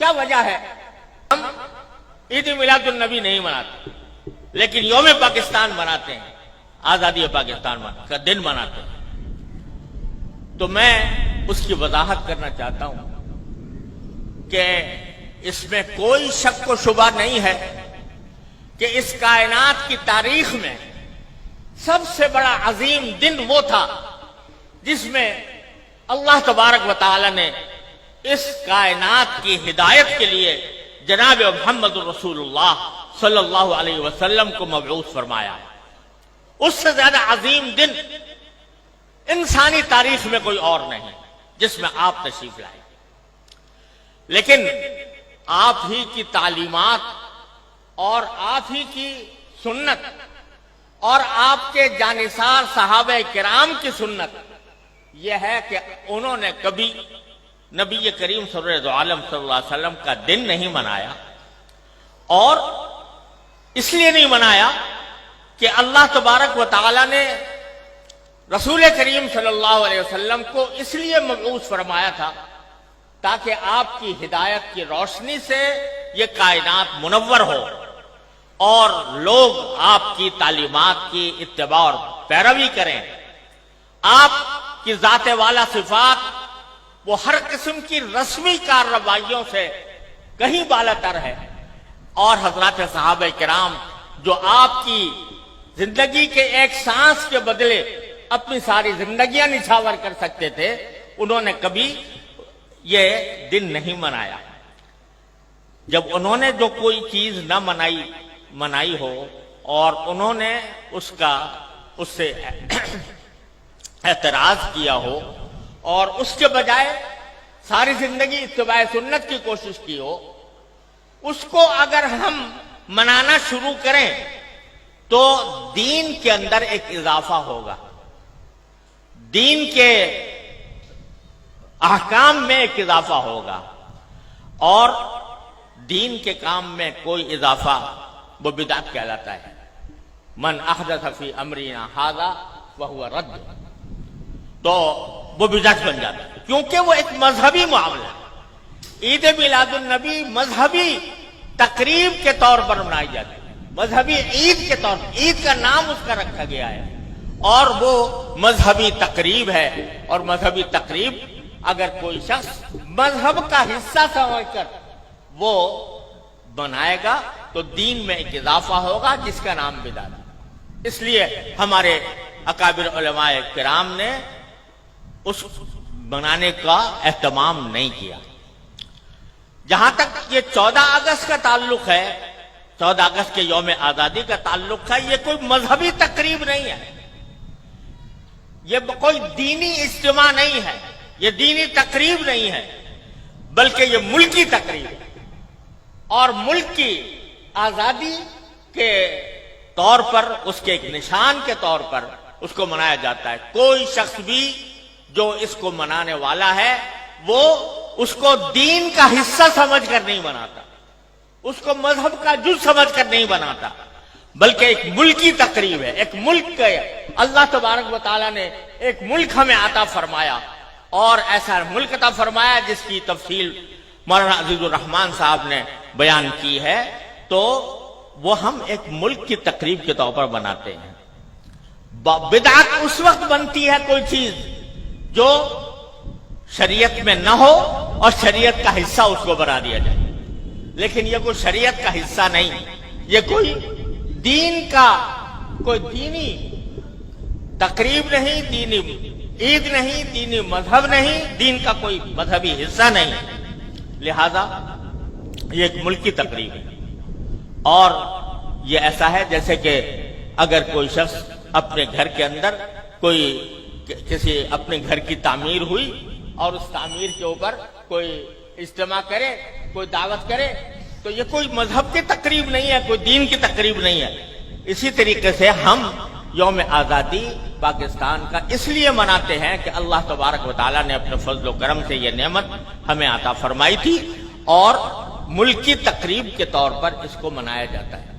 کیا وجہ ہے؟ ہم عید میلاد النبی نہیں مناتے لیکن یوم پاکستان مناتے ہیں، آزادی پاکستان کا دن مناتے ہیں۔ تو میں اس کی وضاحت کرنا چاہتا ہوں کہ اس میں کوئی شک و شبہ نہیں ہے کہ اس کائنات کی تاریخ میں سب سے بڑا عظیم دن وہ تھا جس میں اللہ تبارک و تعالی نے اس کائنات کی ہدایت کے لیے جناب محمد رسول اللہ صلی اللہ علیہ وسلم کو مبعوث فرمایا۔ اس سے زیادہ عظیم دن انسانی تاریخ میں کوئی اور نہیں جس میں آپ تشریف لائے، لیکن آپ ہی کی تعلیمات اور آپ ہی کی سنت اور آپ کے جانثار صحابہ کرام کی سنت یہ ہے کہ انہوں نے کبھی نبی کریم سرور عالم صلی اللہ علیہ وسلم کا دن نہیں منایا، اور اس لیے نہیں منایا کہ اللہ تبارک و تعالی نے رسول کریم صلی اللہ علیہ وسلم کو اس لیے مبعوث فرمایا تھا تاکہ آپ کی ہدایت کی روشنی سے یہ کائنات منور ہو اور لوگ آپ کی تعلیمات کی اتباع اور پیروی کریں۔ آپ کی ذات والا صفات وہ ہر قسم کی رسمی کارروائیوں سے کہیں بالاتر ہے، اور حضرات صحابہ کرام جو آپ کی زندگی کے ایک سانس کے بدلے اپنی ساری زندگیاں نچھاور کر سکتے تھے، انہوں نے کبھی یہ دن نہیں منایا۔ جب انہوں نے جو کوئی چیز نہ منائی ہو اور انہوں نے اس سے اعتراض کیا ہو اور اس کے بجائے ساری زندگی اتباع سنت کی کوشش کی ہو، اس کو اگر ہم منانا شروع کریں تو دین کے اندر ایک اضافہ ہوگا، دین کے احکام میں ایک اضافہ ہوگا، اور دین کے کام میں کوئی اضافہ وہ بدعت کہلاتا ہے۔ من احدث فی امرنا ھذا فہو رد، تو وہ بدعت بن جاتا ہے کیونکہ وہ ایک مذہبی معاملہ ہے۔ عید میلاد النبی مذہبی تقریب کے طور پر منائی جاتی ہے، مذہبی عید کے طور پر، عید کا نام اس کا رکھا گیا ہے، اور وہ مذہبی تقریب ہے، اور مذہبی تقریب اگر کوئی شخص مذہب کا حصہ سمجھ کر وہ بنائے گا تو دین میں ایک اضافہ ہوگا جس کا نام بدعت ہے۔ اس لیے ہمارے اکابر علماء کرام نے اس بنانے کا اہتمام نہیں کیا۔ جہاں تک یہ 14 اگست کا تعلق ہے، 14 اگست کے یوم آزادی کا تعلق ہے، یہ کوئی مذہبی تقریب نہیں ہے، یہ کوئی دینی اجتماع نہیں ہے، یہ دینی تقریب نہیں ہے، بلکہ یہ ملکی تقریب ہے، اور ملک کی آزادی کے طور پر، اس کے ایک نشان کے طور پر اس کو منایا جاتا ہے۔ کوئی شخص بھی جو اس کو منانے والا ہے وہ اس کو دین کا حصہ سمجھ کر نہیں مناتا، اس کو مذہب کا جز سمجھ کر نہیں بناتا، بلکہ ایک ملکی تقریب ہے، ایک ملک کا اللہ تبارک و تعالیٰ نے ایک ملک ہمیں عطا فرمایا، اور ایسا ملک عطا فرمایا جس کی تفصیل مولانا عزیز الرحمان صاحب نے بیان کی ہے، تو وہ ہم ایک ملک کی تقریب کے طور پر بناتے ہیں۔ بدعت اس وقت بنتی ہے کوئی چیز جو شریعت میں نہ ہو اور شریعت کا حصہ اس کو بنا دیا جائے، لیکن یہ کوئی شریعت کا حصہ نہیں، یہ کوئی دین کا کوئی دینی تقریب نہیں، دینی عید نہیں، دینی مذہب نہیں، دین کا کوئی مذہبی حصہ نہیں، لہذا یہ ایک ملکی تقریب ہے۔ اور یہ ایسا ہے جیسے کہ اگر کوئی شخص اپنے گھر کے اندر کسی اپنے گھر کی تعمیر ہوئی اور اس تعمیر کے اوپر کوئی اجتماع کرے، کوئی دعوت کرے، تو یہ کوئی مذہب کی تقریب نہیں ہے، کوئی دین کی تقریب نہیں ہے۔ اسی طریقے سے ہم یوم آزادی پاکستان کا اس لیے مناتے ہیں کہ اللہ تبارک و تعالیٰ نے اپنے فضل و کرم سے یہ نعمت ہمیں عطا فرمائی تھی، اور ملکی تقریب کے طور پر اس کو منایا جاتا ہے۔